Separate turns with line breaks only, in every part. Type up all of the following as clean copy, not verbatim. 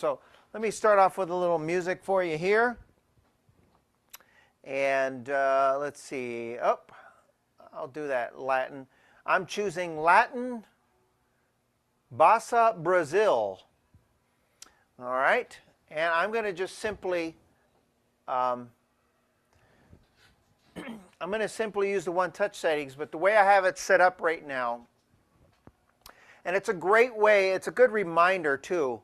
So let me start off with a little music for you here. And let's see. Oh, I'll do that Latin. I'm choosing Latin Bossa Brazil. All right. And I'm going to just simply, I'm going to simply use the one-touch settings, but the way I have it set up right now, and it's a great way, it's a good reminder too,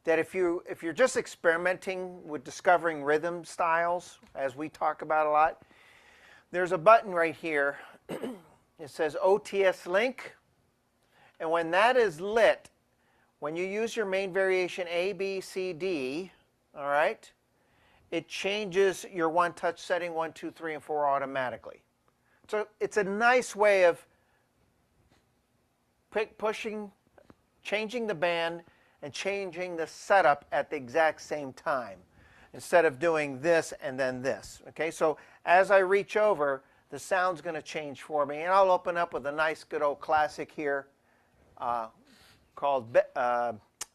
that if you're just experimenting with discovering rhythm styles, as we talk about a lot, there's a button right here. It says OTS link, and when that is lit, when you use your main variation A, B, C, D, all right, it changes your one-touch setting 1, 2, 3, and 4 automatically. So it's a nice way of changing the band and changing the setup at the exact same time, instead of doing this and then this. Okay, so as I reach over, the sound's going to change for me, and I'll open up with a nice good old classic here called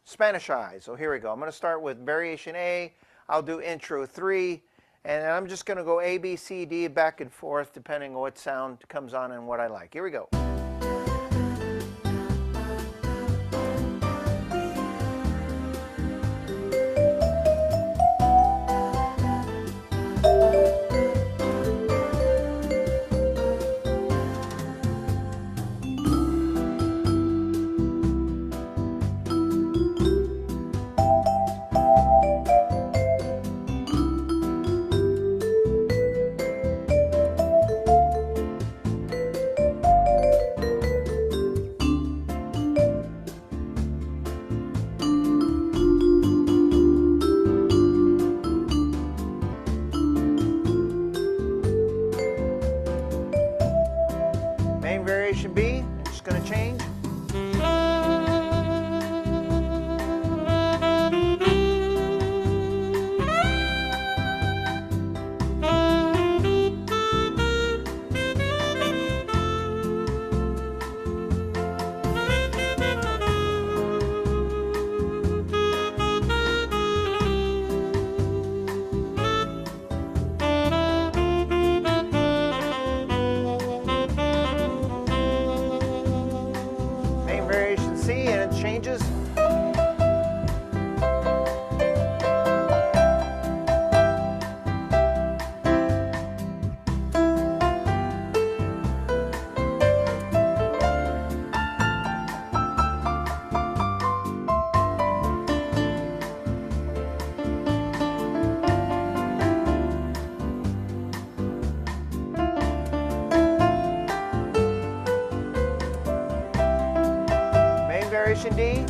Spanish Eyes. So here we go. I'm going to start with variation A. I'll do intro 3, and I'm just going to go A, B, C, D back and forth depending on what sound comes on and what I like. Here we go. Main variation B, I'm just going to change. C, and it changes. Variation D.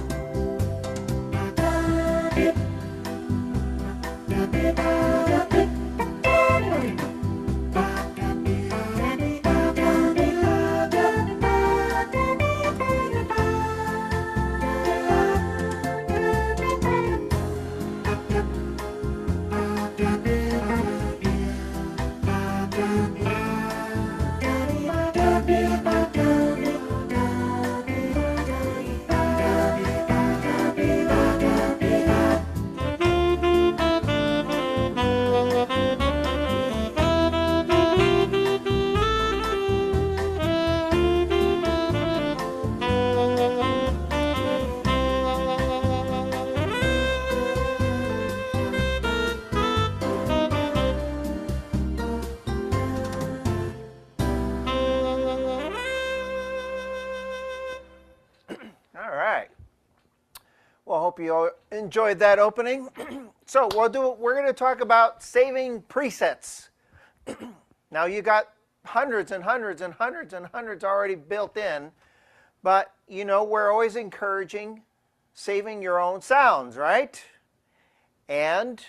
All right. Well, I hope you all enjoyed that opening. So we're going to talk about saving presets. Now you got hundreds and hundreds and hundreds and hundreds already built in, but you know we're always encouraging saving your own sounds, right? And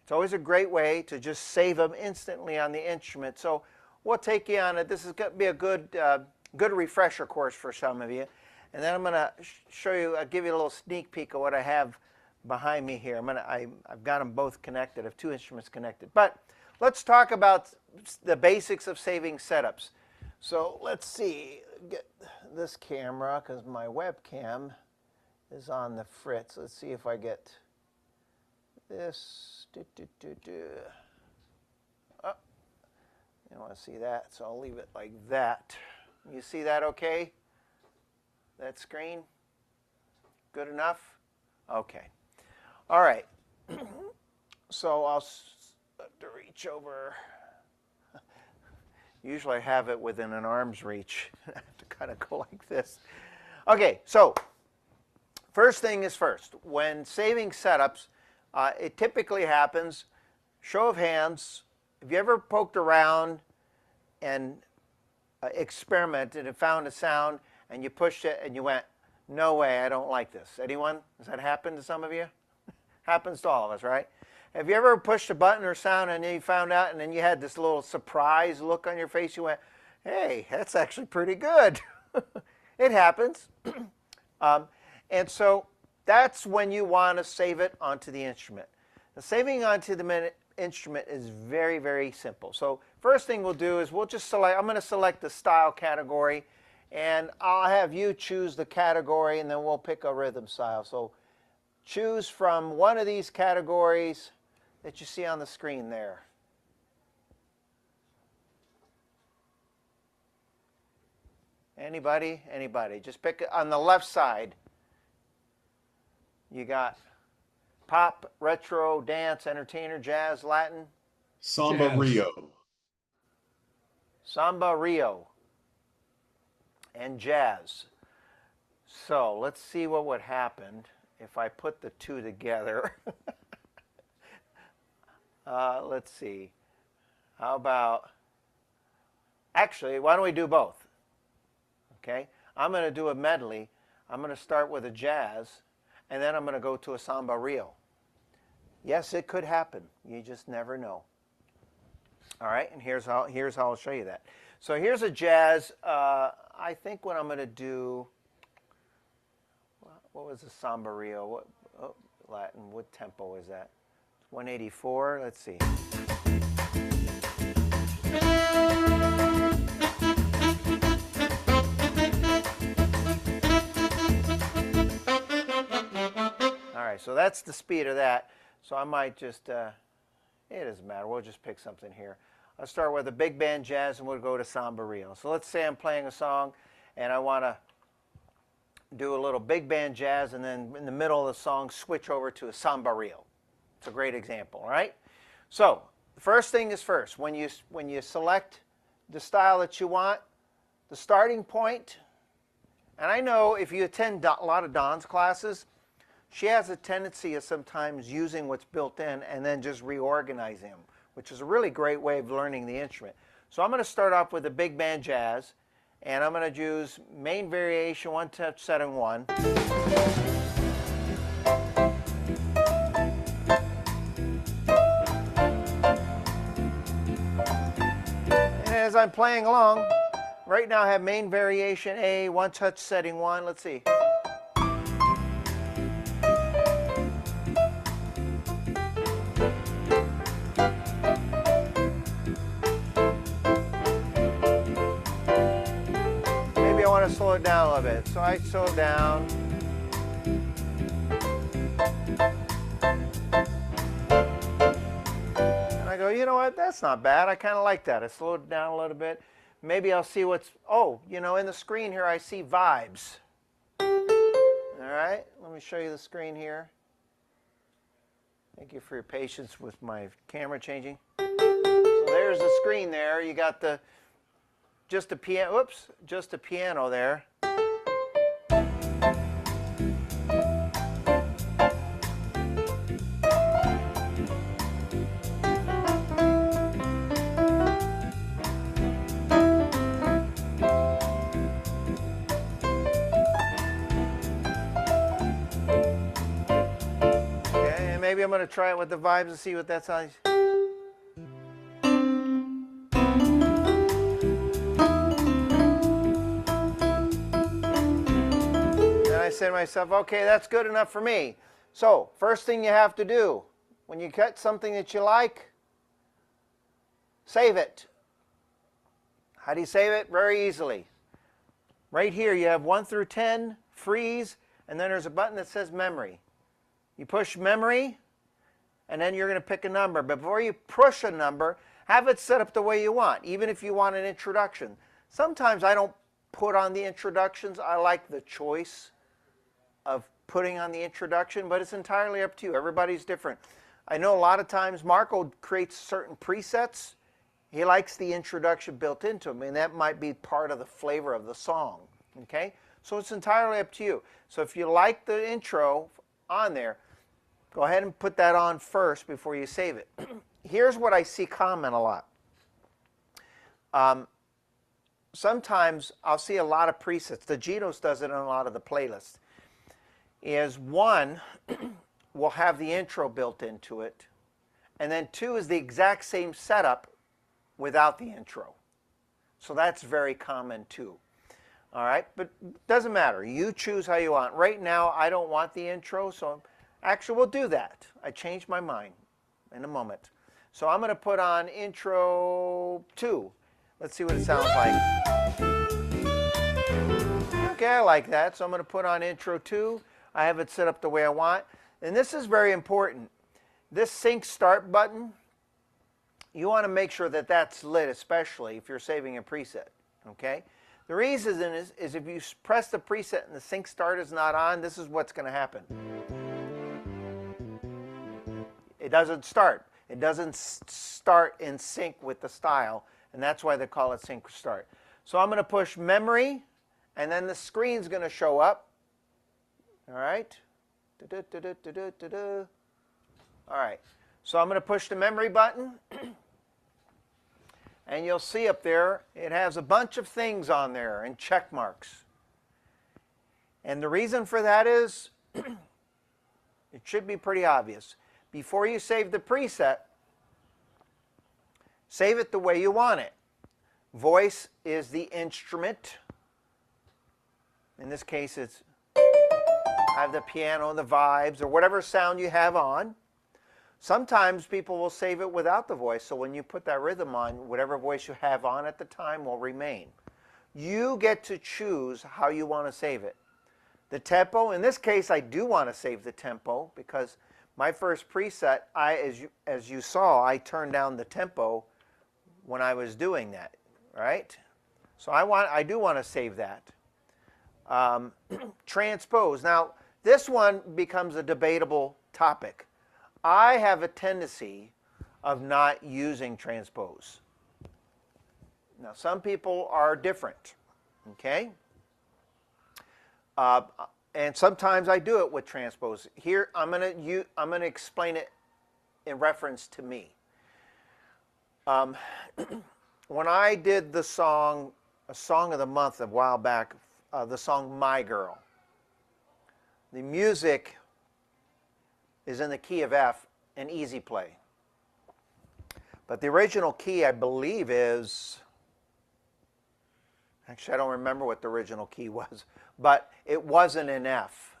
it's always a great way to just save them instantly on the instrument. So we'll take you on it. This is going to be a good refresher course for some of you. And then I'm going to show you, I'll give you a little sneak peek of what I have behind me here. I've got them both connected. I have two instruments connected. But let's talk about the basics of saving setups. So let's see, get this camera because my webcam is on the fritz. Let's see if I get this. Oh, you don't want to see that, so I'll leave it like that. You see that okay? That screen? Good enough? Okay. All right. So I'll have to reach over. Usually I have it within an arm's reach. I have to kind of go like this. Okay, so first thing is first. When saving setups, it typically happens, show of hands, have you ever poked around and experimented and found a sound and you pushed it and you went, no way, I don't like this? Anyone? Has that happened to some of you? Happens to all of us, right? Have you ever pushed a button or sound and then you found out and then you had this little surprise look on your face? You went, hey, that's actually pretty good. It happens. And so that's when you want to save it onto the instrument. The saving onto the instrument is very, very simple. So first thing we'll do is we'll just select, I'm going to select the style category, and I'll have you choose the category, and then we'll pick a rhythm style. So choose from one of these categories that you see on the screen there. Anybody? Anybody? Just pick it on the left side. You got pop, retro, dance, entertainer, jazz, Latin.
Samba
Jazz.
Rio.
Samba Rio. And jazz. So let's see what would happen if I put the two together. Let's see. How about, actually, why don't we do both? Okay, I'm going to do a medley. I'm going to start with a jazz, and then I'm going to go to a Samba Rio. Yes, it could happen. You just never know. All right, and here's how I'll show you that. So here's a jazz. I think what I'm going to do, what was the Samba Rio? What, oh, Latin, what tempo is that? 184, let's see. All right, so that's the speed of that. So I might just, it doesn't matter, we'll just pick something here. I'll start with a big band jazz and we'll go to Samba Rio. So let's say I'm playing a song and I want to do a little big band jazz and then in the middle of the song switch over to a Samba Rio. It's a great example, all right? So the first thing is first, when you select the style that you want, the starting point, and I know if you attend a lot of Dawn's classes, she has a tendency of sometimes using what's built in and then just reorganizing them, which is a really great way of learning the instrument. So I'm going to start off with a big band jazz, and I'm going to use main variation, one touch setting 1. And as I'm playing along, right now I have main variation A, one touch setting 1. Let's see. Slow it down a little bit. So I slow it down. And I go, you know what? That's not bad. I kind of like that. I slowed it down a little bit. Maybe I'll see what's, oh, you know, in the screen here I see vibes. All right, let me show you the screen here. Thank you for your patience with my camera changing. So there's the screen there. You got the just a piano, whoops, just a piano there. Okay, and maybe I'm going to try it with the vibes and see what that sounds. I say to myself, okay, that's good enough for me. So first thing you have to do when you cut something that you like, save it. How do you save it? Very easily. Right here you have 1 through 10, freeze, and then there's a button that says memory. You push memory, and then you're going to pick a number. But before you push a number, have it set up the way you want, even if you want an introduction. Sometimes I don't put on the introductions. I like the choice of putting on the introduction, but it's entirely up to you. Everybody's different. I know a lot of times Marco creates certain presets. He likes the introduction built into him, and that might be part of the flavor of the song. Okay? So it's entirely up to you. So if you like the intro on there, go ahead and put that on first before you save it. Here's what I see common a lot. Sometimes I'll see a lot of presets. The Genos does it in a lot of the playlists. Is one will have the intro built into it, and then two is the exact same setup without the intro. So that's very common too. All right, but it doesn't matter. You choose how you want. Right now, I don't want the intro, so actually we'll do that. I changed my mind in a moment. So I'm going to put on intro 2. Let's see what it sounds like. Okay, I like that. So I'm going to put on intro 2. I have it set up the way I want. And this is very important. This sync start button, you want to make sure that that's lit, especially if you're saving a preset. Okay? The reason is if you press the preset and the sync start is not on, this is what's going to happen. It doesn't start. It doesn't start in sync with the style, and that's why they call it sync start. So I'm going to push memory, and then the screen's going to show up. All right. All right. So I'm going to push the memory button, and you'll see up there it has a bunch of things on there and check marks. And the reason for that is it should be pretty obvious. Before you save the preset, save it the way you want it. Voice is the instrument. In this case, it's I have the piano, the vibes, or whatever sound you have on. Sometimes people will save it without the voice, so when you put that rhythm on, whatever voice you have on at the time will remain. You get to choose how you want to save it. The tempo, in this case, I do want to save the tempo because my first preset, as you saw, I turned down the tempo when I was doing that, right? So I do want to save that. Transpose. Now, this one becomes a debatable topic. I have a tendency of not using transpose. Now, some people are different, okay? And sometimes I do it with transpose. Here, I'm going to explain it in reference to me. When I did the song, a song of the month a while back, the song My Girl, the music is in the key of F and easy play. But the original key, I believe, is, actually I don't remember what the original key was, but it wasn't in F.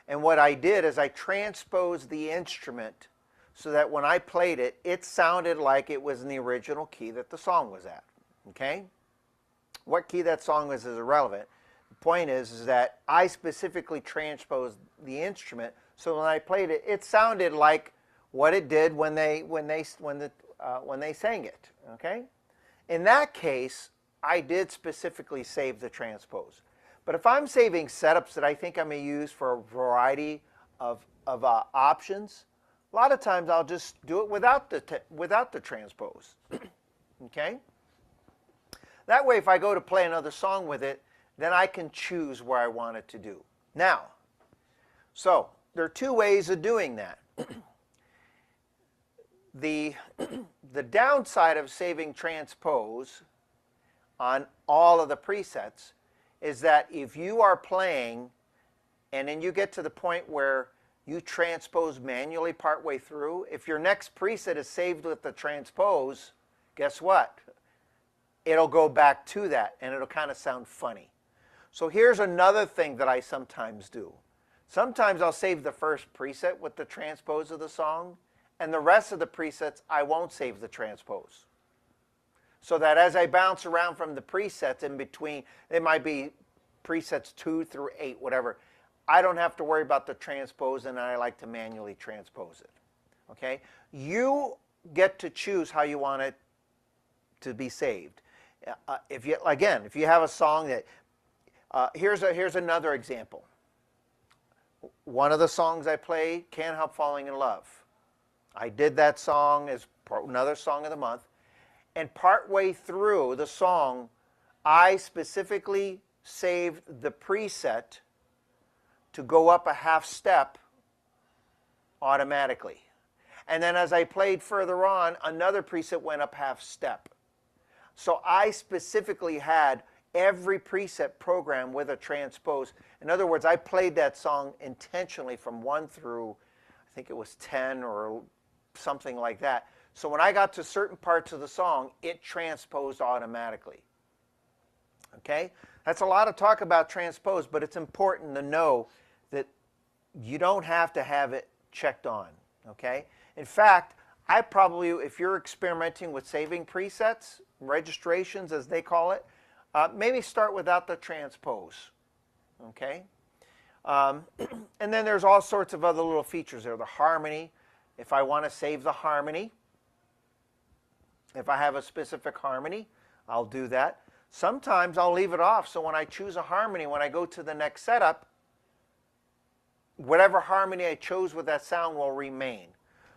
And what I did is I transposed the instrument so that when I played it, it sounded like it was in the original key that the song was at. Okay? What key that song was is irrelevant. The point is that I specifically transposed the instrument so when I played it, it sounded like what it did when they sang it. Okay? In that case, I did specifically save the transpose. But if I'm saving setups that I think I may use for a variety of options, a lot of times I'll just do it without the transpose. Okay? That way, if I go to play another song with it, then I can choose where I want it to do. Now, so there are two ways of doing that. The downside of saving transpose on all of the presets is that if you are playing and then you get to the point where you transpose manually partway through, if your next preset is saved with the transpose, guess what? It'll go back to that and it'll kind of sound funny. So here's another thing that I sometimes do. Sometimes I'll save the first preset with the transpose of the song, and the rest of the presets I won't save the transpose. So that as I bounce around from the presets in between, it might be presets 2 through 8, whatever, I don't have to worry about the transpose, and I like to manually transpose it. Okay? You get to choose how you want it to be saved. If you have a song that here's another example. One of the songs I play, Can't Help Falling in Love. I did that song as another song of the month, and partway through the song, I specifically saved the preset to go up a half step automatically. And then as I played further on, another preset went up half step. So I specifically had every preset programmed with a transpose. In other words, I played that song intentionally from 1 through, I think it was 10 or something like that. So when I got to certain parts of the song, it transposed automatically. Okay? That's a lot of talk about transpose, but it's important to know that you don't have to have it checked on. Okay? In fact, I probably, if you're experimenting with saving presets, registrations as they call it, maybe start without the transpose. Okay? And then there's all sorts of other little features there. The harmony, if I want to save the harmony, if I have a specific harmony, I'll do that. Sometimes I'll leave it off, so when I choose a harmony, when I go to the next setup, whatever harmony I chose with that sound will remain.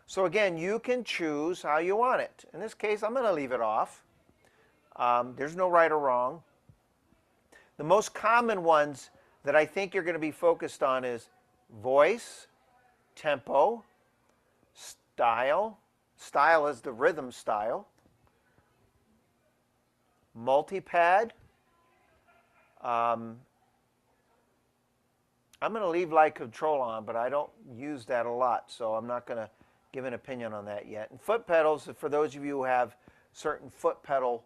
So again, you can choose how you want it. In this case, I'm going to leave it off. There's no right or wrong. The most common ones that I think you're going to be focused on is voice, tempo, style. Style is the rhythm style. Multipad. I'm going to leave light control on, but I don't use that a lot, so I'm not going to give an opinion on that yet. And foot pedals, for those of you who have certain foot pedal,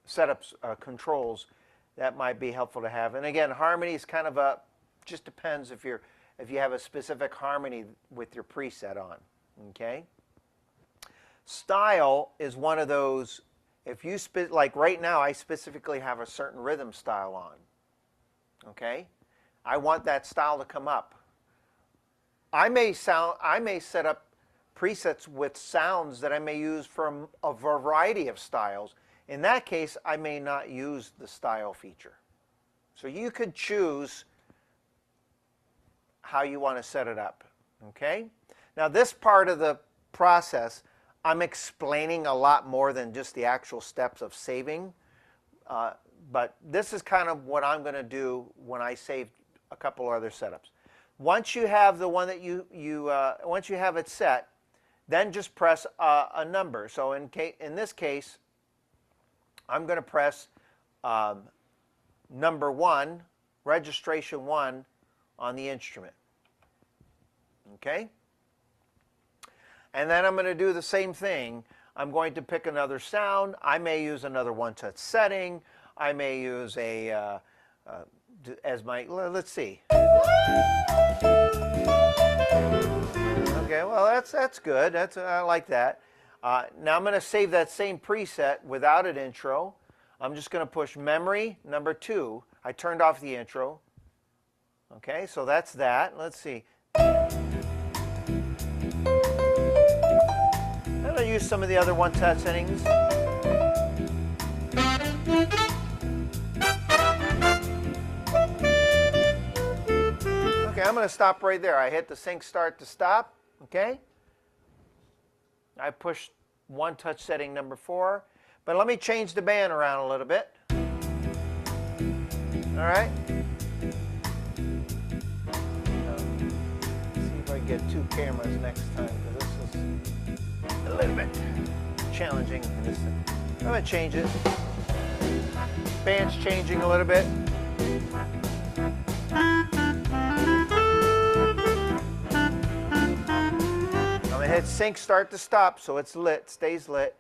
setups, controls, that might be helpful to have. And again, harmony is kind of just depends if you have a specific harmony with your preset on. Okay. Style is one of those. If you like right now, I specifically have a certain rhythm style on. Okay, I want that style to come up. I may set up presets with sounds that I may use from a variety of styles. In that case, I may not use the style feature. So you could choose how you want to set it up. Okay? Now this part of the process, I'm explaining a lot more than just the actual steps of saving. But this is kind of what I'm going to do when I save a couple other setups. Once you have the one that once you have it set, then just press a number. So in this case, I'm going to press number 1, registration 1 on the instrument. Okay? And then I'm going to do the same thing. I'm going to pick another sound. I may use another one-touch setting. I may use a, as my, let's see. Okay, well, that's good. I like that. Now I'm going to save that same preset without an intro. I'm just going to push memory number 2. I turned off the intro. Okay, so that's that. Let's see. I'm going to use some of the other one-touch settings. Okay, I'm going to stop right there. I hit the sync start to stop. Okay. I pushed one-touch setting number 4. But let me change the band around a little bit. All right. See if I get 2 cameras next time, because this is a little bit challenging. I'm going to change it. Band's changing a little bit. I'm going to hit sync start to stop, so it's lit, stays lit.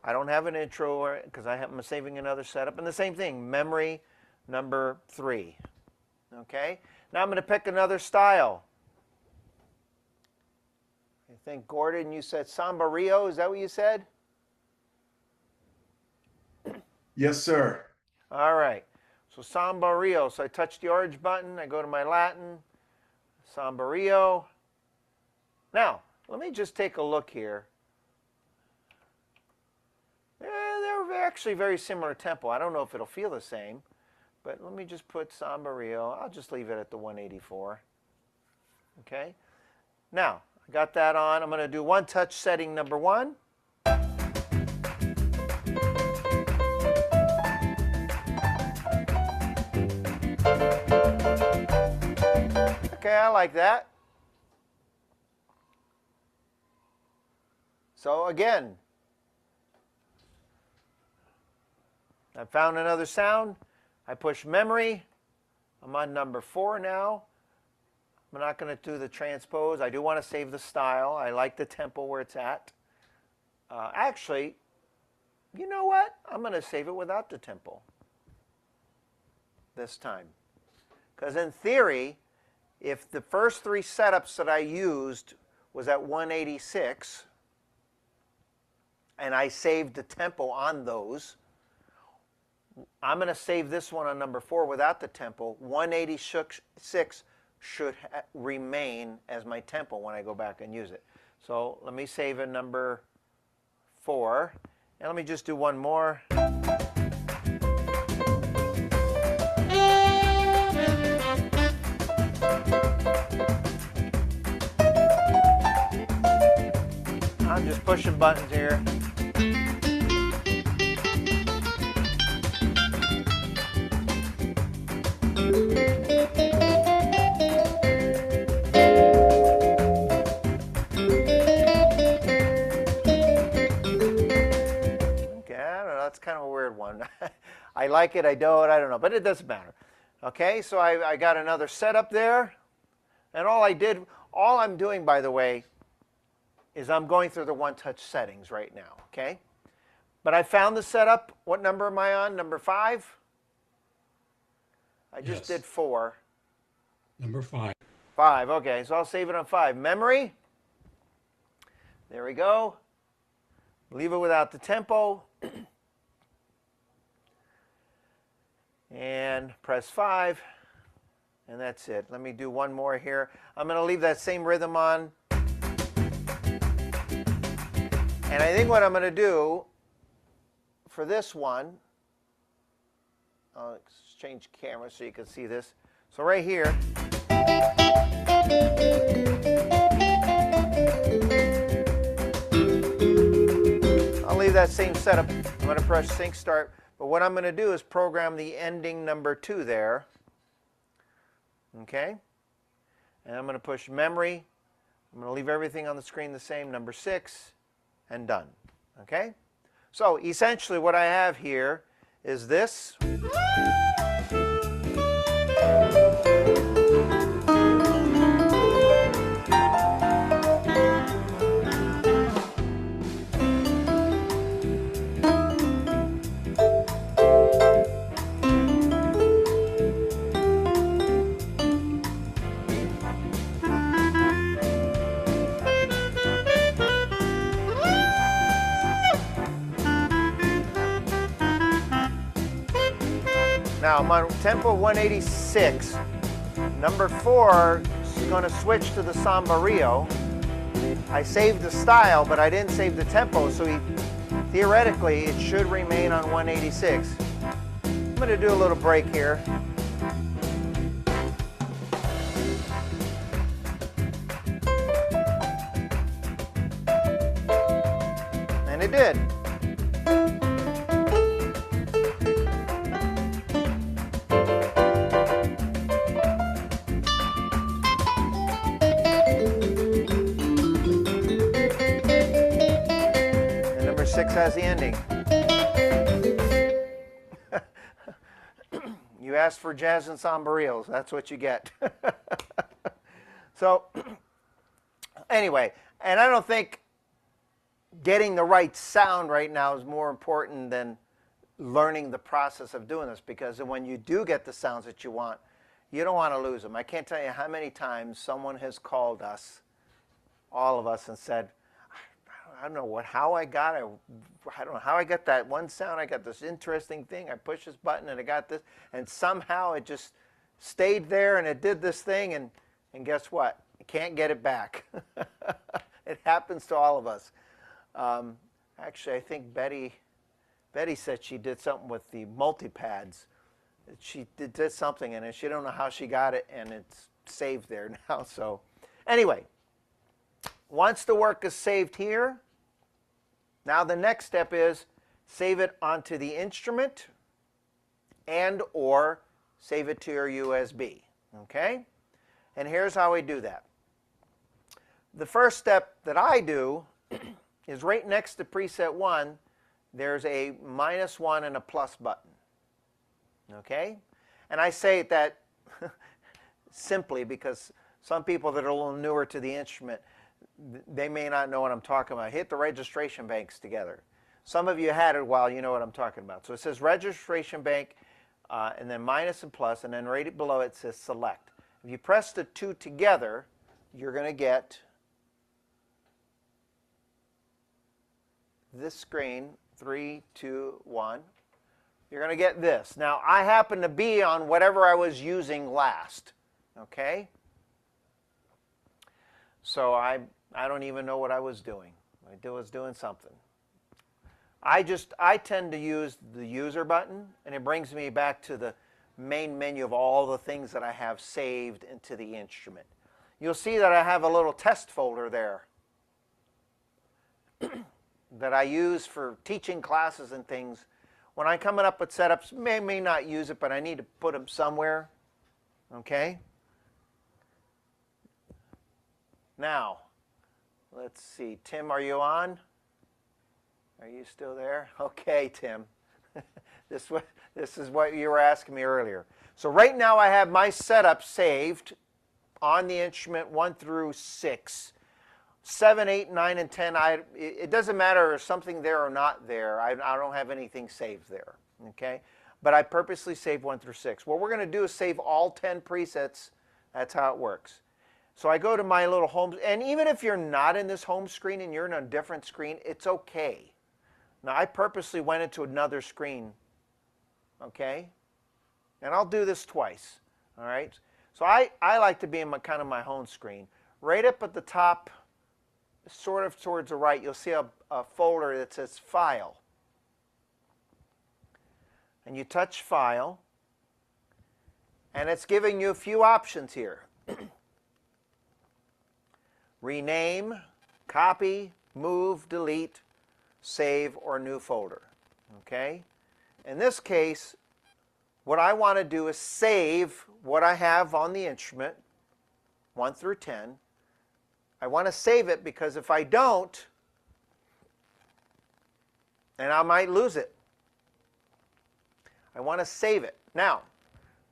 I don't have an intro because I'm saving another setup. And the same thing, memory number 3. Okay? Now I'm going to pick another style. I think, Gordon, you said Samba Rio. Is that what you said?
Yes, sir.
All right. So Samba Rio. So I touch the orange button. I go to my Latin. Sombrerillo. Now, let me just take a look here. They're actually very similar tempo. I don't know if it'll feel the same, but let me just put Sombrerillo. I'll just leave it at the 184. Okay. Now, I got that on. I'm going to do one touch setting number 1. Okay, I like that. So again, I found another sound. I push memory. I'm on number 4 now. I'm not going to do the transpose. I do want to save the style. I like the tempo where it's at. Actually, you know what? I'm going to save it without the tempo this time. Because in theory, if the first 3 setups that I used was at 186, and I saved the tempo on those, I'm going to save this one on number 4 without the tempo. 186 should remain as my tempo when I go back and use it. So let me save a number 4, and let me just do one more. I'm just pushing buttons here. That's kind of a weird one. I like it, I don't know, but it doesn't matter. Okay, so I got another setup there, and all I'm doing, by the way, is I'm going through the one-touch settings right now, okay? But I found the setup. What number am I on? Number 5? I just did 4.
Number 5.
5, okay, so I'll save it on 5. Memory. There we go. Leave it without the tempo. And press 5, and that's it. Let me do one more here. I'm going to leave that same rhythm on. And I think what I'm going to do for this one, I'll change camera so you can see this. So right here, I'll leave that same setup. I'm going to press sync start. But what I'm going to do is program the ending number 2 there. Okay? And I'm going to push memory. I'm going to leave everything on the screen the same, number 6, and done. Okay? So essentially what I have here is this. Now I'm on tempo 186. Number 4 is going to switch to the Sombrerillo. I saved the style, but I didn't save the tempo, so theoretically it should remain on 186. I'm going to do a little break here. And it did. Has the ending. You asked for jazz and Sombrerillos, that's what you get. So anyway, and I don't think getting the right sound right now is more important than learning the process of doing this, because when you do get the sounds that you want, you don't want to lose them. I can't tell you how many times someone has called us, all of us, and said, I don't know how I don't know how I got that one sound. I got this interesting thing. I pushed this button and I got this, and somehow it just stayed there and it did this thing, and and guess what? You can't get it back. It happens to all of us. Actually, I think Betty said she did something with the multi-pads. She did something in it. She don't know how she got it, and it's saved there now. So anyway, once the work is saved here, now the next step is save it onto the instrument and or save it to your USB. Okay? And here's how we do that. The first step that I do is right next to preset 1, there's a -1 and a plus button. Okay? And I say that simply because some people that are a little newer to the instrument, they may not know what I'm talking about. Hit the registration banks together. Some of you had it a while, you know what I'm talking about. So it says registration bank, and then minus and plus, and then right below it says select. If you press the two together, you're going to get this screen, 3, 2, 1. You're going to get this. Now, I happen to be on whatever I was using last, okay? So I don't even know what I was doing. I was doing something. I tend to use the user button, and it brings me back to the main menu of all the things that I have saved into the instrument. You'll see that I have a little test folder there that I use for teaching classes and things. When I'm coming up with setups, may not use it, but I need to put them somewhere. Okay? Now, let's see. Tim, are you on? Are you still there? Okay, Tim. This is what you were asking me earlier. So right now I have my setup saved on the instrument 1 through 6. 7, 8, 9, and 10, it doesn't matter if something there or not there. I don't have anything saved there, okay? But I purposely saved 1 through 6. What we're going to do is save all 10 presets. That's how it works. So I go to my little home, and even if you're not in this home screen and you're in a different screen, it's okay. Now, I purposely went into another screen, okay? And I'll do this twice, all right? So I like to be in kind of my home screen. Right up at the top, sort of towards the right, you'll see a folder that says File. And you touch File, and it's giving you a few options here. Rename, copy, move, delete, save, or new folder. Okay? In this case, what I want to do is save what I have on the instrument, 1 through 10. I want to save it because if I don't, and I might lose it. I want to save it. Now,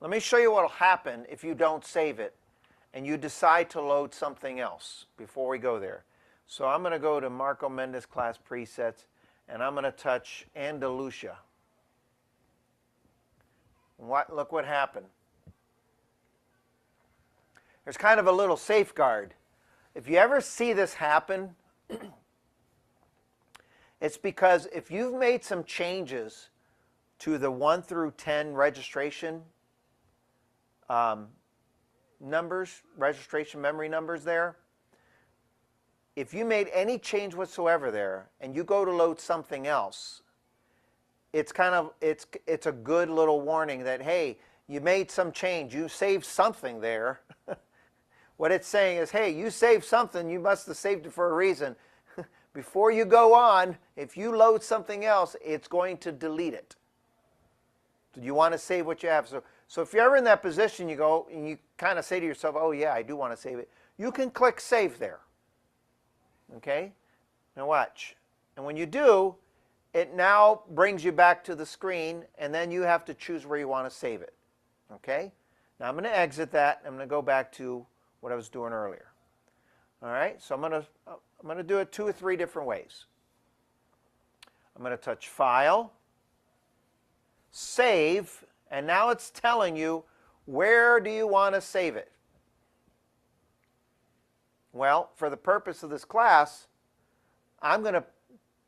let me show you what will happen if you don't save it and you decide to load something else before we go there. So I'm going to go to Marco Mendes class presets, and I'm going to touch Andalusia. Look what happened. There's kind of a little safeguard. If you ever see this happen, it's because if you've made some changes to the 1 through 10 registration numbers, registration memory numbers there, if you made any change whatsoever there and you go to load something else, it's a good little warning that, hey, you made some change, you saved something there. What it's saying is, hey, you saved something, you must have saved it for a reason. Before you go on, if you load something else, it's going to delete it. Do you want to save what you have? So if you're ever in that position, you go and you kind of say to yourself, oh yeah, I do want to save it. You can click Save there. Okay? Now watch. And when you do, it now brings you back to the screen, and then you have to choose where you want to save it. Okay? Now I'm going to exit that. I'm going to go back to what I was doing earlier. All right? So I'm going to do it 2 or 3 different ways. I'm going to touch File, Save, and now it's telling you, where do you want to save it? Well, for the purpose of this class, I'm going to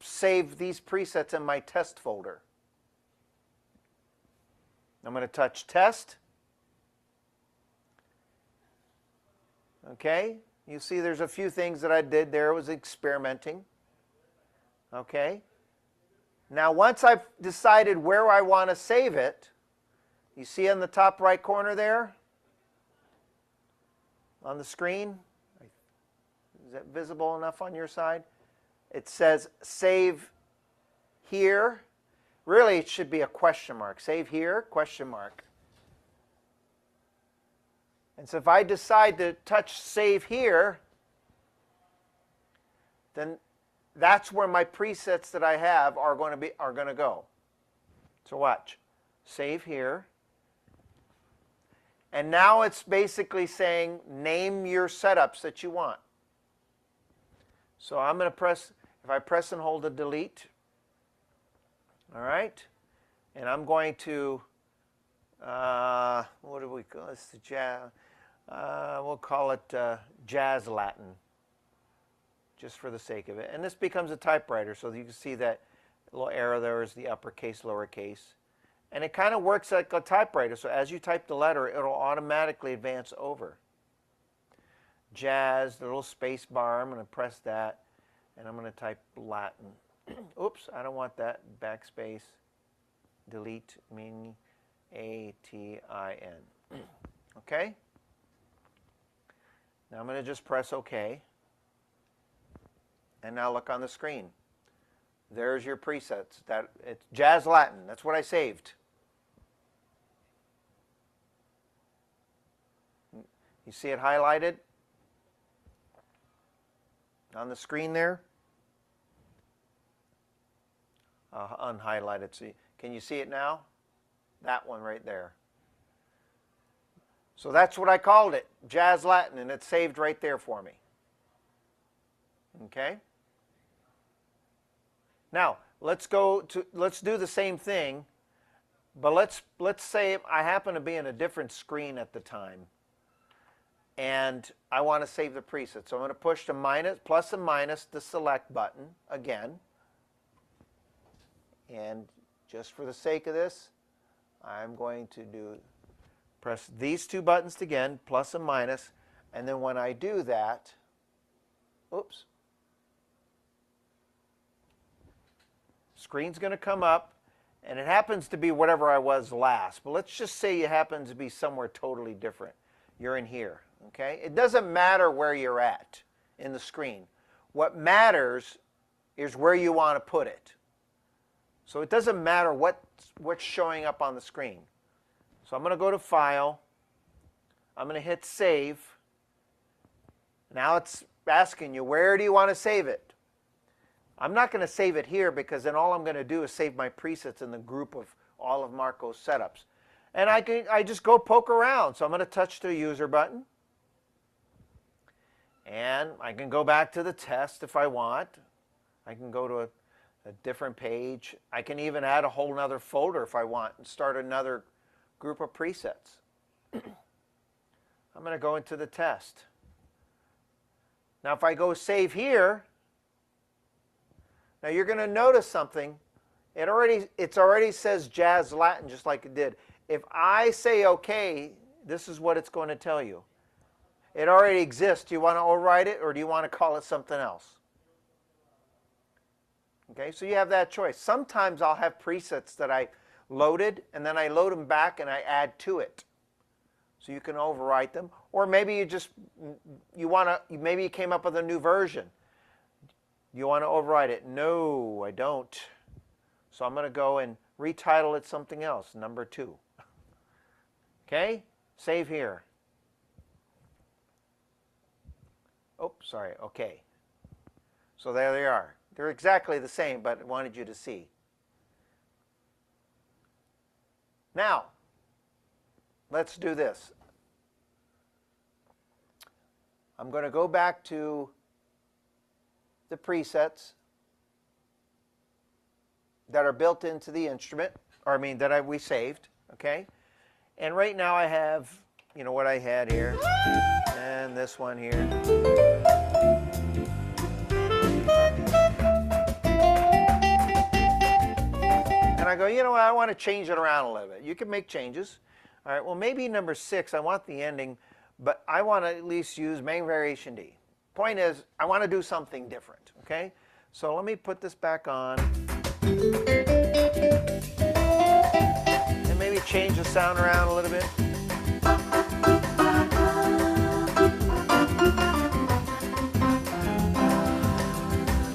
save these presets in my test folder. I'm going to touch Test. Okay, you see there's a few things that I did there. It was experimenting. Okay, now once I've decided where I want to save it, you see in the top right corner there on the screen, is that visible enough on your side? It says save here. Really, it should be a question mark. Save here, question mark. And so if I decide to touch save here, then that's where my presets that I have are going to go. So watch. Save here. And now it's basically saying name your setups that you want. So I'm going to press, if I press and hold the delete, all right, and I'm going to, what do we call this? We'll call it Jazz Latin, just for the sake of it. And this becomes a typewriter, so you can see that little arrow there is the uppercase, lowercase. And it kind of works like a typewriter, so as you type the letter, it'll automatically advance over. Jazz, the little space bar, I'm going to press that, and I'm going to type Latin. Oops, I don't want that. Backspace, delete, meaning A-T-I-N. Okay? Now I'm going to just press OK. And now look on the screen. There's your presets. It's Jazz Latin. That's what I saved. You see it highlighted on the screen there? Unhighlighted. See, can you see it now? That one right there. So that's what I called it, Jazz Latin, and it's saved right there for me. Okay? Now, let's do the same thing, but let's say I happen to be in a different screen at the time, and I want to save the preset. So I'm going to push the plus and minus the select button again. And just for the sake of this, I'm going to press these two buttons again, plus and minus, and then when I do that, oops, screen's going to come up, and it happens to be whatever I was last. But let's just say you happen to be somewhere totally different. You're in here, okay? It doesn't matter where you're at in the screen. What matters is where you want to put it. So it doesn't matter what's showing up on the screen. So I'm going to go to File. I'm going to hit Save. Now it's asking you, where do you want to save it? I'm not going to save it here because then all I'm going to do is save my presets in the group of all of Marco's setups. And I just go poke around. So I'm going to touch the user button. And I can go back to the test if I want. I can go to a different page. I can even add a whole nother folder if I want and start another group of presets. I'm going to go into the test. Now if I go save here, now you're going to notice something. It already says Jazz Latin just like it did. If I say OK, this is what it's going to tell you. It already exists. Do you want to override it or do you want to call it something else? Okay, so you have that choice. Sometimes I'll have presets that I loaded, and then I load them back and I add to it. So you can overwrite them. Or maybe maybe you came up with a new version. You want to overwrite it? No, I don't. So I'm going to go and retitle it something else, number 2. Okay, save here. Oh, sorry, okay. So there they are. They're exactly the same, but I wanted you to see. Now, let's do this. I'm going to go back to the presets that are built into the instrument, or I mean that we saved, okay? And right now I have, you know, what I had here, and this one here. And I go, you know what, I want to change it around a little bit. You can make changes. All right, well, maybe number 6, I want the ending, but I want to at least use main variation D. Point is, I want to do something different, okay? So let me put this back on. And maybe change the sound around a little bit.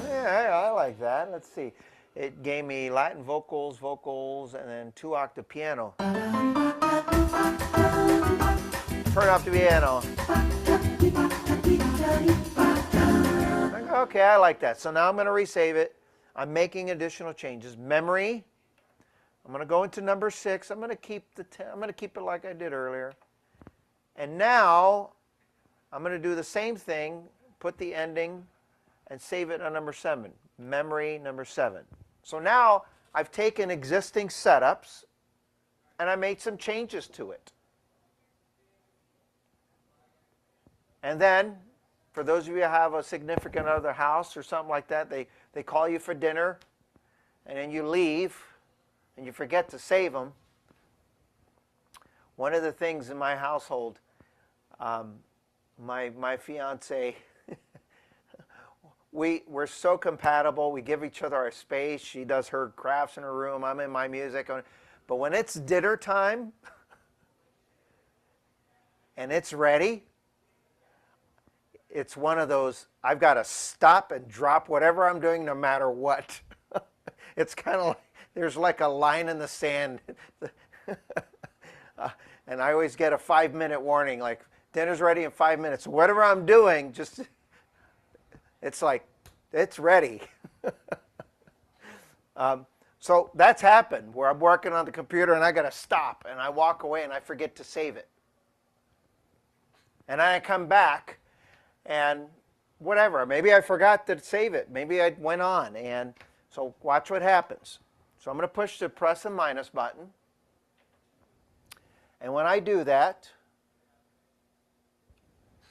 Yeah, I like that. Let's see. It gave me Latin vocals, and then 2-octave piano. Turn off the piano. Okay, I like that. So now I'm going to resave it. I'm making additional changes. Memory. I'm going to go into number 6. I'm going to keep it like I did earlier. And now I'm going to do the same thing. Put the ending and save it on number 7. Memory number 7. So now I've taken existing setups and I made some changes to it. And then, for those of you who have a significant other house or something like that, they call you for dinner, and then you leave, and you forget to save them. One of the things in my household, my fiance, we're so compatible. We give each other our space. She does her crafts in her room. I'm in my music. But when it's dinner time, and it's ready, it's one of those, I've got to stop and drop whatever I'm doing no matter what. It's kind of like, there's like a line in the sand. And I always get a 5-minute warning, like, dinner's ready in 5 minutes. Whatever I'm doing, just, it's like, it's ready. So that's happened, where I'm working on the computer and I got to stop, and I walk away and I forget to save it. And I come back, and whatever, maybe I forgot to save it. Maybe I went on. And so watch what happens. So I'm going to push the plus and minus button. And when I do that,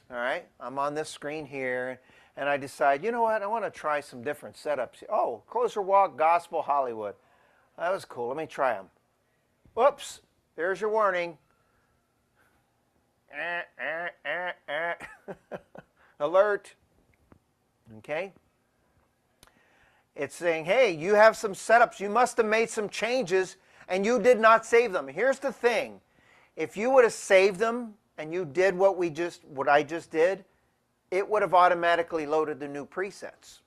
all right, I'm on this screen here, and I decide, you know what, I want to try some different setups. Oh, Closer Walk, Gospel, Hollywood. That was cool. Let me try them. Whoops, there's your warning. Alert. Okay. It's saying, hey, you have some setups. You must have made some changes and you did not save them. Here's the thing. If you would have saved them and you did what I just did, it would have automatically loaded the new presets.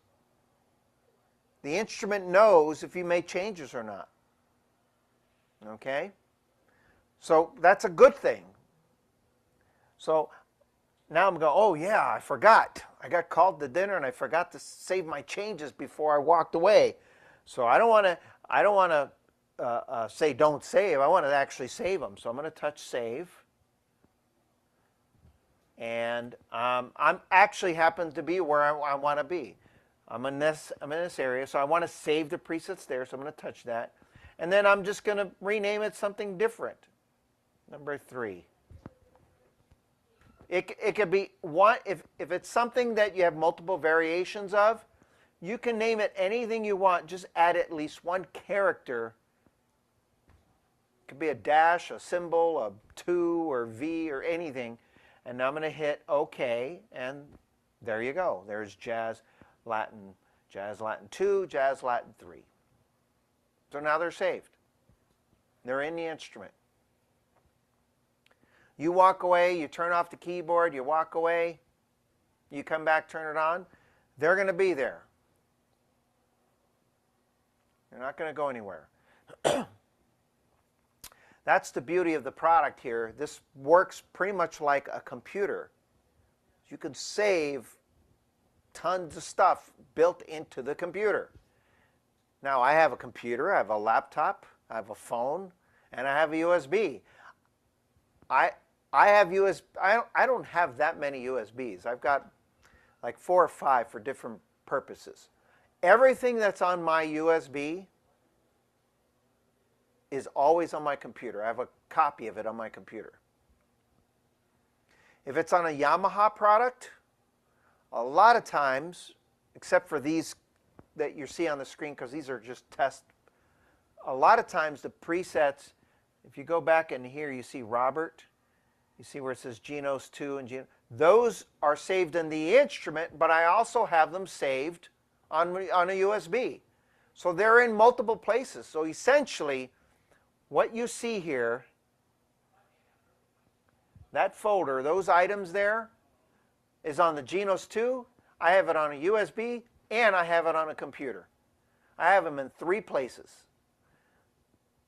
The instrument knows if you made changes or not. Okay? So that's a good thing. So now I'm going, oh yeah, I forgot. I got called to dinner and I forgot to save my changes before I walked away. So I don't want to say don't save. I want to actually save them. So I'm going to touch save. And I'm actually happen to be where I want to be. I'm in this area, so I want to save the presets there. So I'm going to touch that. And then I'm just going to rename it something different. Number 3. It could be one, if it's something that you have multiple variations of, you can name it anything you want. Just add at least one character. It could be a dash, a symbol, a 2 or V or anything. And now I'm going to hit OK, and there you go. There's Jazz Latin 2, Jazz Latin 3. So now they're saved. They're in the instrument. You walk away, you turn off the keyboard, you walk away, you come back, turn it on, they're going to be there. They're not going to go anywhere. That's the beauty of the product here. This works pretty much like a computer. You can save tons of stuff built into the computer. Now, I have a computer, I have a laptop, I have a phone, and I have a USB. I don't have that many USBs. I've got like 4 or 5 for different purposes. Everything that's on my USB is always on my computer. I have a copy of it on my computer. If it's on a Yamaha product, a lot of times, except for these that you see on the screen, because these are just tests, a lot of times the presets, if you go back in here, you see Robert. You see where it says Genos2 and those are saved in the instrument, but I also have them saved on a USB. So they're in multiple places. So essentially, what you see here, that folder, those items there, is on the Genos2. I have it on a USB, and I have it on a computer. I have them in 3 places.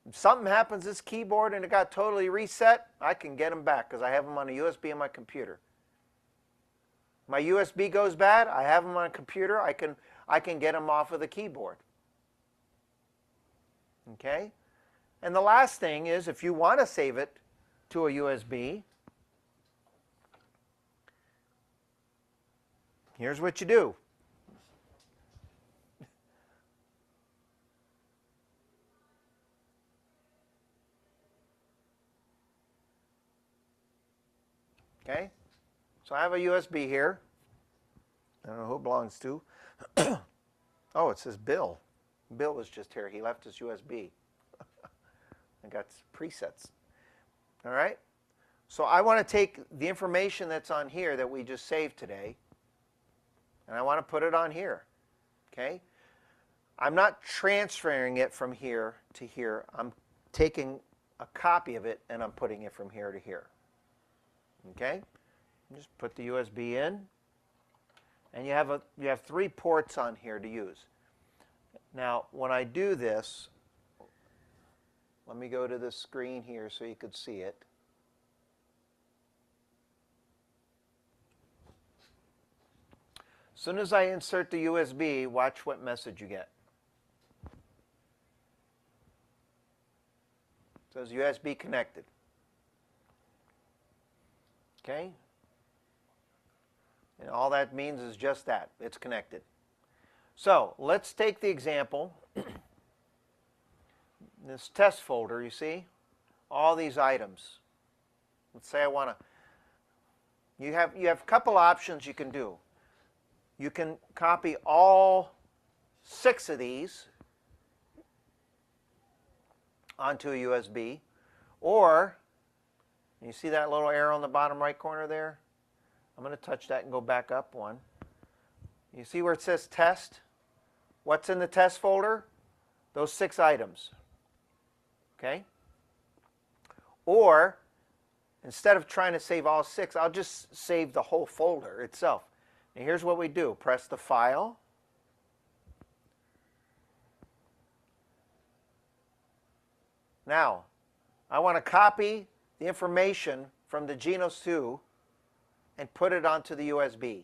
If something happens to this keyboard and it got totally reset, I can get them back because I have them on a USB on my computer. My USB goes bad, I have them on a computer, I can get them off of the keyboard. Okay? And the last thing is, if you want to save it to a USB, here's what you do. Okay? So I have a USB here. I don't know who it belongs to. Oh, it says Bill. Bill was just here. He left his USB. I got presets. All right? So I want to take the information that's on here that we just saved today, and I want to put it on here. Okay? I'm not transferring it from here to here. I'm taking a copy of it and I'm putting it from here to here. Okay? Just put the USB in, and you have 3 ports on here to use. Now, when I do this, let me go to the screen here so you could see it. As soon as I insert the USB, watch what message you get. It says USB connected. Okay? And all that means is just that. It's connected. So let's take the example. This test folder, you see? All these items. Let's say I want to. You have a couple options you can do. You can copy all 6 of these onto a USB, or you see that little arrow in the bottom right corner there? I'm going to touch that and go back up one. You see where it says test? What's in the test folder? Those 6 items. Okay? Or, instead of trying to save all 6, I'll just save the whole folder itself. Now here's what we do. Press the file. Now, I want to copy the information from the Genos2 and put it onto the USB.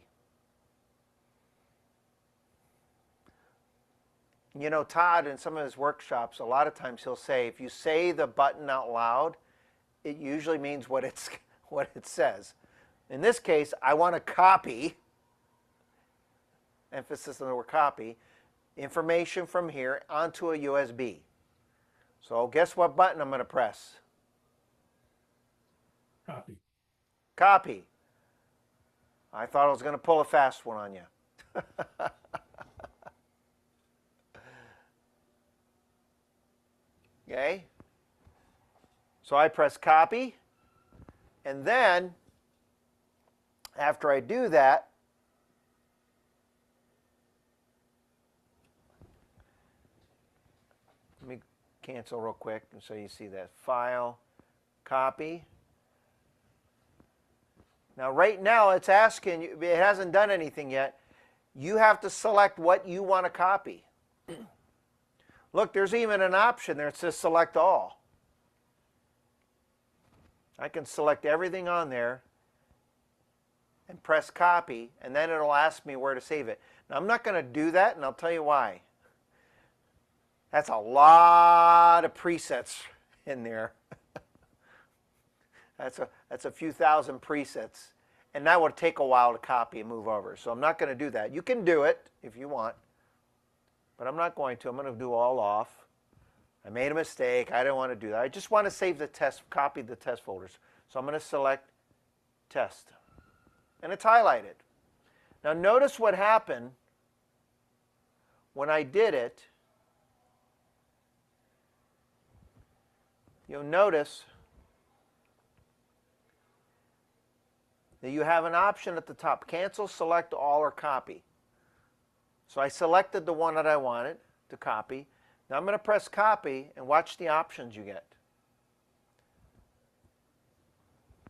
You know, Todd, in some of his workshops, a lot of times he'll say, if you say the button out loud, it usually means what it says. In this case, I want to copy, emphasis on the word copy, information from here onto a USB. So guess what button I'm going to press?
Copy.
Copy. I thought I was going to pull a fast one on you. Okay? So I press copy, and then after I do that, let me cancel real quick so you see that. File, copy. Now right now it's asking you, it hasn't done anything yet. You have to select what you want to copy. Look, there's even an option there that says select all. I can select everything on there and press copy, and then it'll ask me where to save it. Now I'm not going to do that, and I'll tell you why. That's a lot of presets in there. That's a few thousand presets, and that would take a while to copy and move over. So I'm not going to do that. You can do it if you want, but I'm not going to. I'm going to do all off. I made a mistake. I didn't want to do that. I just want to save the test, copy the test folders. So I'm going to select test, and it's highlighted. Now notice what happened when I did it. You'll notice Now you have an option at the top, cancel, select all, or copy. So I selected the one that I wanted to copy. Now I'm going to press copy and watch the options you get.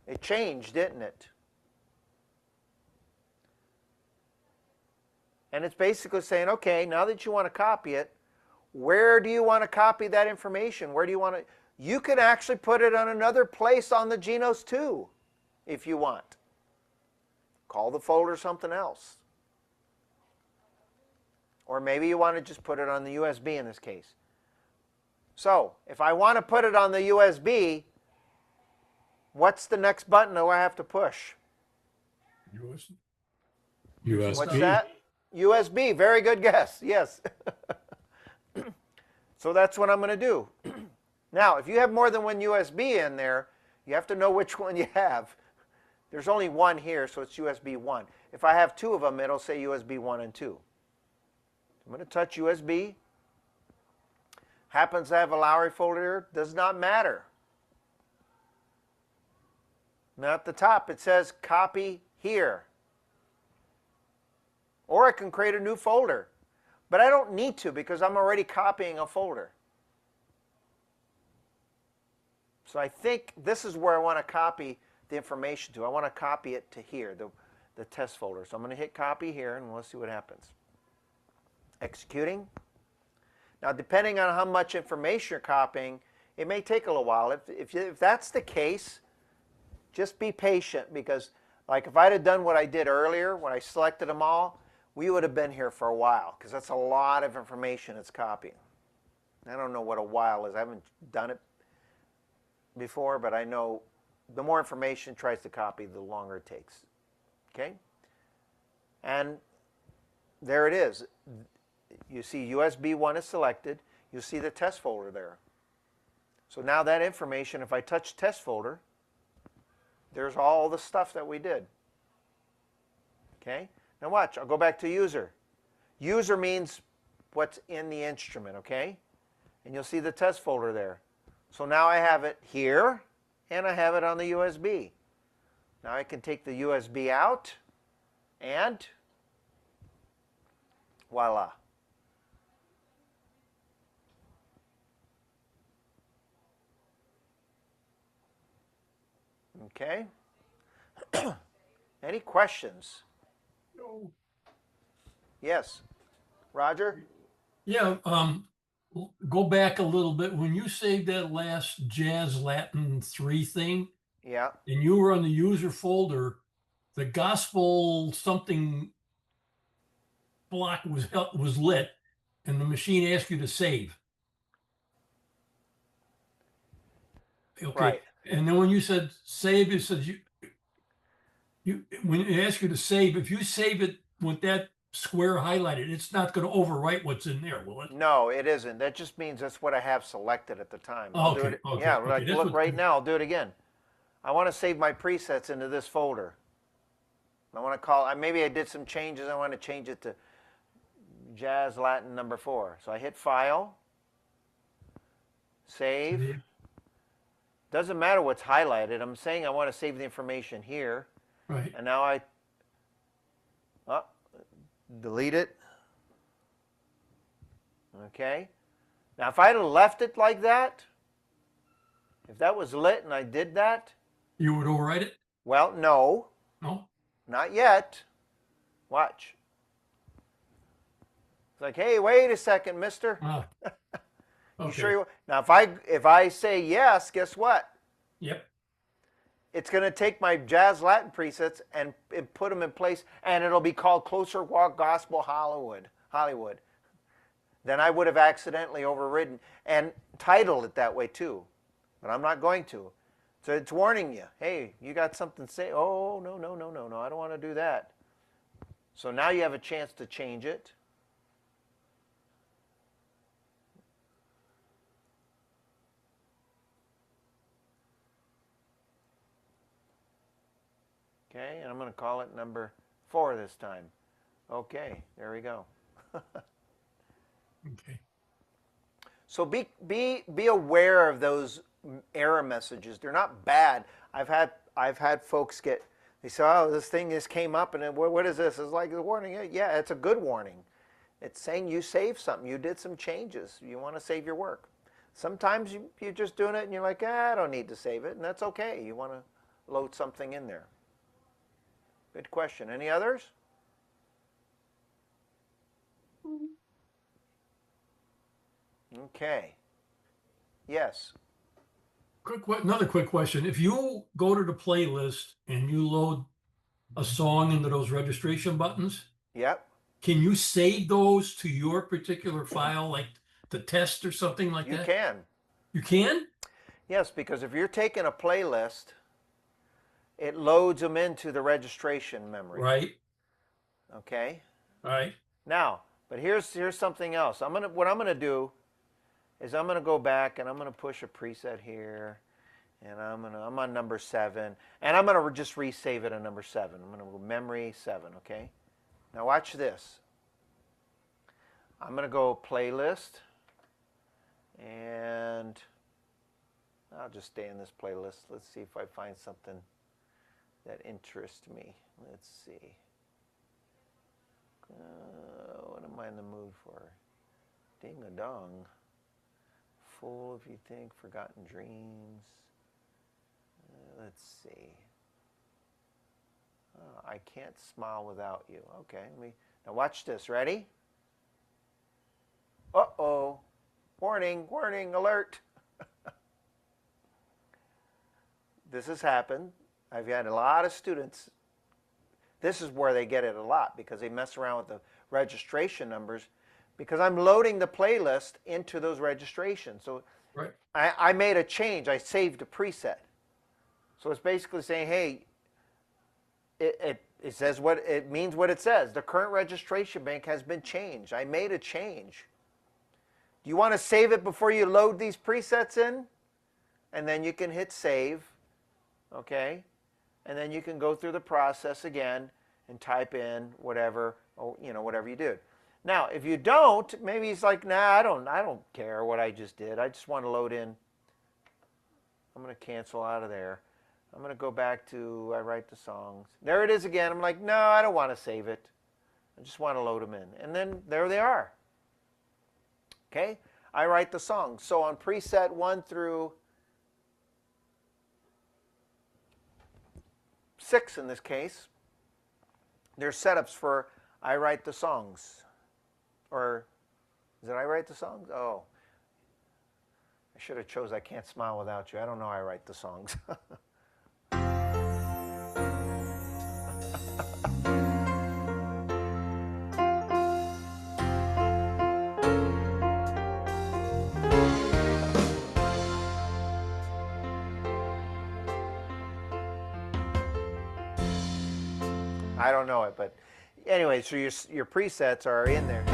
It changed, didn't it? And it's basically saying, okay, now that you want to copy it, where do you want to copy that information? Where do you want to? You can actually put it on another place on the Genos2 if you want. Call the folder something else. Or maybe you want to just put it on the USB in this case. So if I want to put it on the USB, what's the next button that I have to push?
USB.
What's that? USB. Very good guess. Yes. So that's what I'm going to do. Now, if you have more than one USB in there, you have to know which one you have. There's only one here, so it's USB 1. If I have two of them, it'll say USB 1 and 2. I'm going to touch USB. Happens to have a Lowry folder here. Does not matter. Now at the top, it says copy here. Or I can create a new folder. But I don't need to because I'm already copying a folder. So I think this is where I want to copy the information to. I want to copy it to here, the test folder. So I'm going to hit copy here and let's see what happens. Executing. Now depending on how much information you're copying, it may take a little while. If that's the case, just be patient because like if I'd have done what I did earlier when I selected them all, we would have been here for a while because that's a lot of information it's copying. I don't know what a while is. I haven't done it before, but I know the more information it tries to copy, the longer it takes. Okay? And there it is. You see USB 1 is selected. You see the test folder there. So now that information, if I touch test folder, there's all the stuff that we did. Okay? Now watch, I'll go back to user. User means what's in the instrument, okay? And you'll see the test folder there. So now I have it here, and I have it on the USB. Now I can take the USB out, and voila. Okay? Any questions?
No.
Yes. Roger?
Yeah, go back a little bit. When you saved that last Jazz Latin 3 thing,
Yeah.
and you were on the user folder, the gospel something block was lit, and the machine asked you to save. Okay.
Right.
And then when you said save, it says when it asks you to save, if you save it with that square highlighted, it's not going to overwrite what's in there, will it?
No, it isn't. That just means that's what I have selected at the time. I'll do
Okay,
it.
okay,
Yeah,
okay,
like
that's
look
what-
right now, I'll do it again. I want to save my presets into this folder. I want to call, maybe I did some changes. I want to change it to Jazz Latin number 4. So I hit File, Save. Doesn't matter what's highlighted. I'm saying I want to save the information here.
Right.
And now I delete it. Okay. Now if I'd have left it like that, if that was lit and I did that,
You would overwrite it?
well, no,
No?
not yet. Watch. It's like, hey, wait a second, mister.
Ah.
You
Okay.
sure you? Now if I say yes, guess what?
Yep.
It's going to take my Jazz Latin presets and put them in place, and it'll be called Closer Walk Gospel Hollywood. Then I would have accidentally overridden and titled it that way too, but I'm not going to. So it's warning you, hey, you got something to say. Oh, no, I don't want to do that. So now you have a chance to change it. Okay, and I'm going to call it number 4 this time. Okay, there we go.
Okay.
So be aware of those error messages. They're not bad. I've had folks get They say, oh, this thing just came up, and then what is this? It's like a warning. Yeah, it's a good warning. It's saying you saved something. You did some changes. You want to save your work. Sometimes you're just doing it and you're like, I don't need to save it, and that's okay. You want to load something in there. Good question. Any others? Okay. Yes.
Another quick question. If you go to the playlist and you load a song into those registration buttons,
Yep.
can you save those to your particular file, like the test or something like
You
that?
can.
You can?
Yes, because if you're taking a playlist, it loads them into the registration memory.
Right.
Okay.
Right.
Now, but here's something else. What I'm gonna do is I'm gonna go back and I'm gonna push a preset here, and I'm on number 7, and I'm gonna just resave it on number 7. I'm gonna go memory 7. Okay. Now watch this. I'm gonna go playlist, and I'll just stay in this playlist. Let's see if I find something that interests me. Let's see. What am I in the mood for? Ding a dong. Fool if you think, forgotten dreams. Let's see. I can't smile without you. Okay, now watch this. Ready? Uh-oh. Warning, warning, alert. This has happened. I've had a lot of students. This is where they get it a lot because they mess around with the registration numbers because I'm loading the playlist into those registrations. So
Right.
I made a change. I saved a preset. So it's basically saying, hey, it says what it means, what it says. The current registration bank has been changed. I made a change. Do you want to save it before you load these presets in? And then you can hit save. Okay? And then you can go through the process again and type in whatever, or, whatever you did. Now, if you don't, maybe it's like, nah, I don't care what I just did. I just want to load in. I'm going to cancel out of there. I'm going to go back to I write the songs. There it is again. I'm like, no, I don't want to save it. I just want to load them in. And then there they are. Okay? I write the songs. So on preset 1 through 6 in this case, there's setups for I write the songs. Or is it I write the songs? Oh. I should have chose I Can't Smile Without You. I don't know I write the songs. I don't know it, but anyway, so your presets are in there.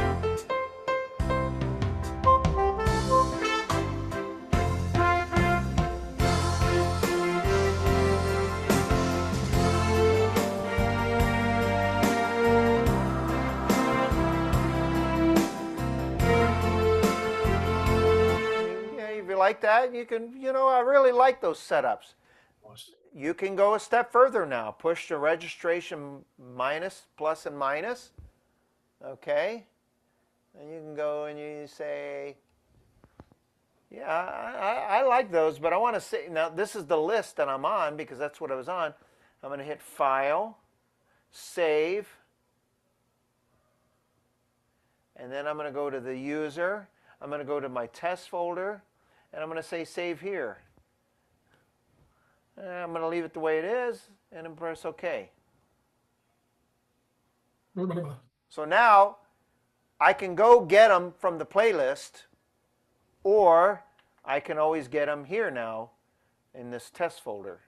Yeah, if you like that, you can, I really like those setups. You can go a step further now. Push the registration minus, plus and minus. Okay. And you can go and you say, yeah, I like those, but I want to say, now this is the list that I'm on because that's what I was on. I'm going to hit File, Save, and then I'm going to go to the user. I'm going to go to my test folder, and I'm going to say Save Here. And I'm going to leave it the way it is, and then press OK. So now I can go get them from the playlist, or I can always get them here now in this test folder.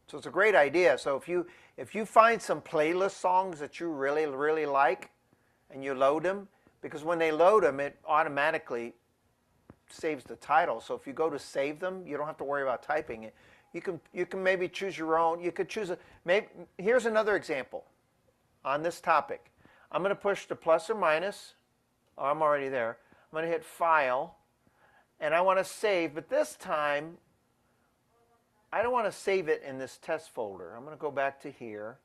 So it's a great idea. So if you find some playlist songs that you really, really like, and you load them, because when they load them, it automatically saves the title. So if you go to save them, you don't have to worry about typing it. You can maybe choose your own. You could choose here's another example on this topic. I'm going to push the plus or minus. Oh, I'm already there. I'm going to hit File, and I want to save, but this time I don't want to save it in this test folder. I'm going to go back to here.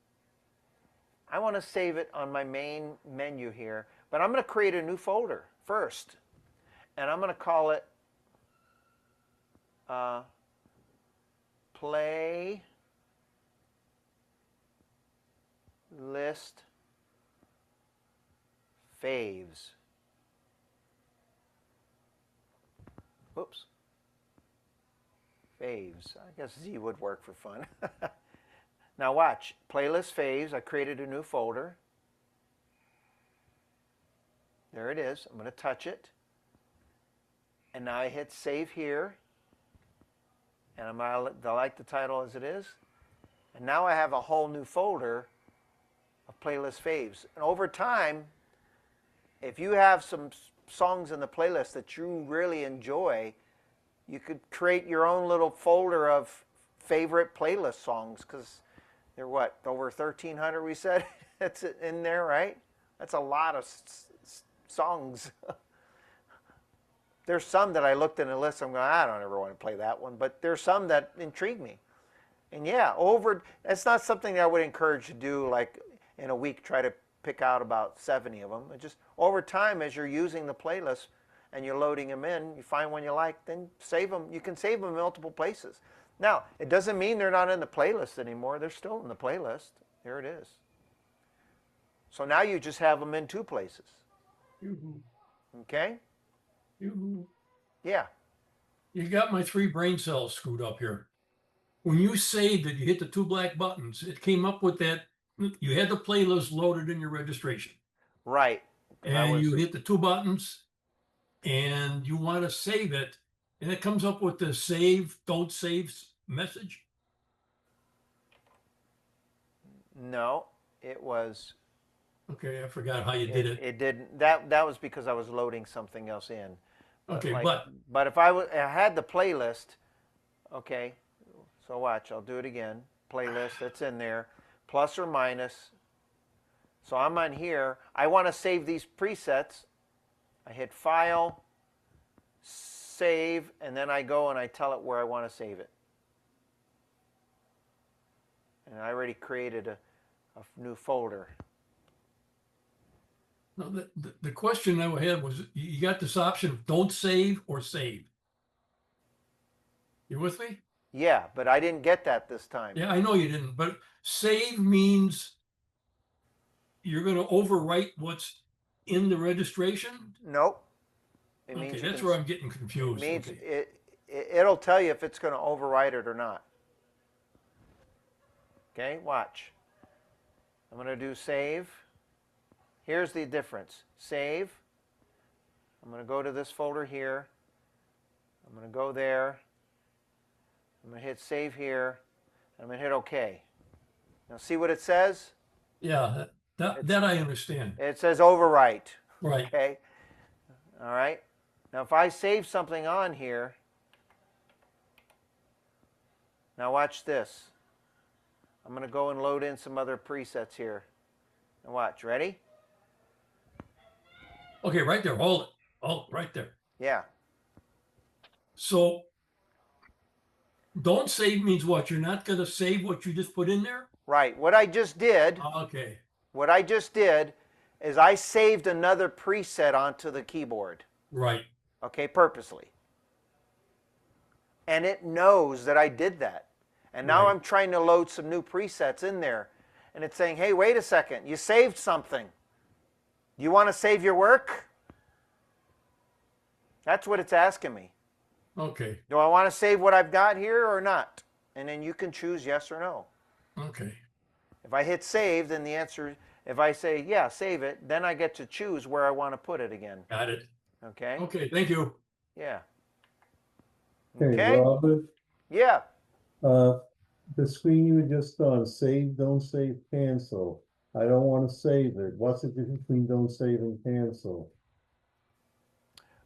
I want to save it on my main menu here, but I'm going to create a new folder first, and I'm going to call it playlist faves. Whoops. Faves. I guess Z would work for fun. Now watch. Playlist faves. I created a new folder. There it is. I'm going to touch it. And now I hit save here. And I'm going to like the title as it is. And now I have a whole new folder of playlist faves. And over time, if you have some songs in the playlist that you really enjoy, you could create your own little folder of favorite playlist songs, because they're what, over 1,300 we said? That's in there, right? That's a lot of songs. There's some that I looked in the list, I'm going, I don't ever want to play that one, but there's some that intrigue me. And yeah, it's not something that I would encourage you to do like in a week, try to pick out about 70 of them. It just over time, as you're using the playlist and you're loading them in, you find one you like, then save them. You can save them in multiple places. Now, it doesn't mean they're not in the playlist anymore. They're still in the playlist. There it is. So now you just have them in 2 places. Okay? Yeah.
You got my 3 brain cells screwed up here. When you saved it, you hit the 2 black buttons. It came up with that. You had the playlist loaded in your registration.
Right.
And you hit the 2 buttons and you want to save it. And it comes up with the save, don't save message.
No, it was.
Okay, I forgot how you did it.
It didn't. That was because I was loading something else in.
Okay,
but if I had the playlist, okay, so watch, I'll do it again. Playlist, that's in there, plus or minus. So I'm on here. I want to save these presets. I hit File, Save, and then I go and I tell it where I want to save it. And I already created a new folder.
No, the question I had was, you got this option of don't save or save. You with me?
Yeah, but I didn't get that this time.
Yeah, I know you didn't, but save means you're going to overwrite what's in the registration?
Nope.
Okay, that's where I'm getting confused.
It means
okay.
it'll tell you if it's going to overwrite it or not. Okay, watch. I'm going to do save. Here's the difference. Save. I'm going to go to this folder here. I'm going to go there. I'm going to hit save here. I'm going to hit OK. Now see what it says?
Yeah, that I understand.
It says overwrite.
Right.
Okay. All right. Now if I save something on here, now watch this. I'm going to go and load in some other presets here. And watch. Ready?
Okay, right there. Hold it. Oh, right there.
Yeah.
So don't save means what? You're not going to save what you just put in there?
Right. What I just did.
Okay.
What I just did is I saved another preset onto the keyboard.
Right.
Okay, purposely. And it knows that I did that. And now
Right.
I'm trying to load some new presets in there. And it's saying, hey, wait a second, you saved something. You want to save your work? That's what it's asking me.
Okay.
Do I want to save what I've got here or not? And then you can choose yes or no.
Okay.
If I hit save, then the answer, if I say, yeah, save it, then I get to choose where I want to put it again.
Got it.
Okay?
Okay, thank you.
Yeah.
Okay, Robert,
Yeah.
the screen you were just on, save, don't save, cancel. I don't want to save it. What's the difference between don't save and cancel?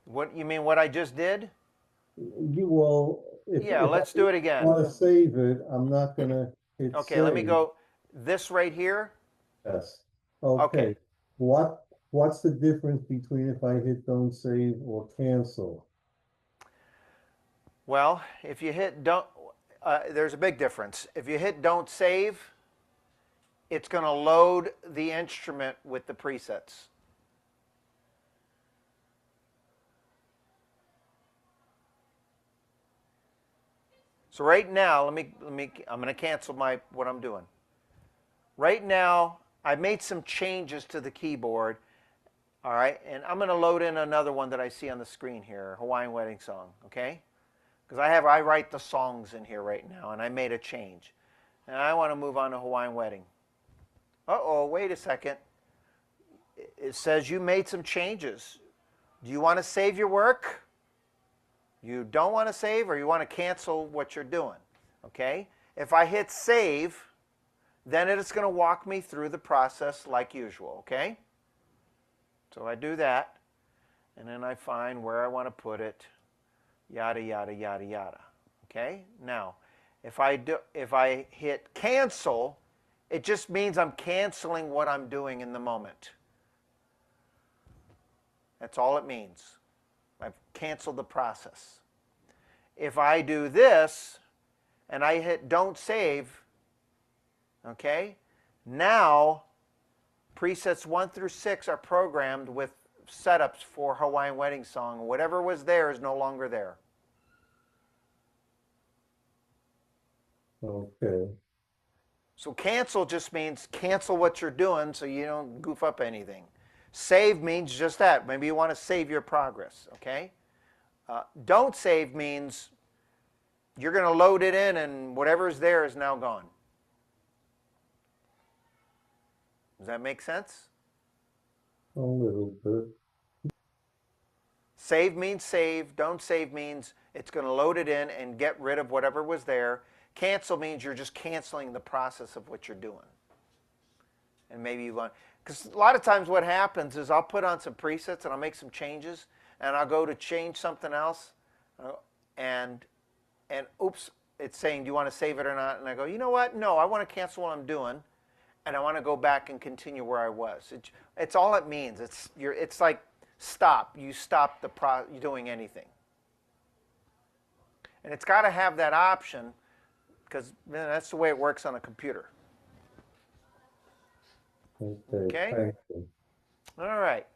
What you mean what I just did?
If
Let's do it again.
I want to save it, I'm not gonna hit
Okay, let me
save.
go this right here.
Yes.
Okay.
Okay. What's the difference between if I hit don't save or cancel?
Well, if you hit don't, there's a big difference. If you hit don't save, it's going to load the instrument with the presets. So right now, I'm going to cancel what I'm doing. Right now, I've made some changes to the keyboard. All right, and I'm going to load in another one that I see on the screen here, Hawaiian Wedding Song, okay? Because I write the songs in here right now, and I made a change. And I want to move on to Hawaiian Wedding. Uh-oh, wait a second. It says you made some changes. Do you want to save your work? You don't want to save, or you want to cancel what you're doing, okay? If I hit save, then it's going to walk me through the process like usual, okay? So I do that, and then I find where I want to put it, yada, yada, yada, yada, okay? Now, if I hit cancel, it just means I'm canceling what I'm doing in the moment. That's all it means. I've canceled the process. If I do this, and I hit don't save, okay, now presets 1 through 6 are programmed with setups for Hawaiian Wedding Song. Whatever was there is no longer there.
Okay.
So cancel just means cancel what you're doing so you don't goof up anything. Save means just that. Maybe you want to save your progress, okay? Don't save means you're going to load it in and whatever's there is now gone. Does that make sense?
A little bit.
Save means save. Don't save means it's going to load it in and get rid of whatever was there. Cancel means you're just canceling the process of what you're doing. And maybe you want, because a lot of times what happens is I'll put on some presets and I'll make some changes and I'll go to change something else and oops, it's saying, do you want to save it or not? And I go, you know what? No, I want to cancel what I'm doing. And I want to go back and continue where I was. It's all it means. It's like stop. You stop you doing anything. And it's got to have that option because that's the way it works on a computer.
Okay.
Okay?
Thank you.
All right.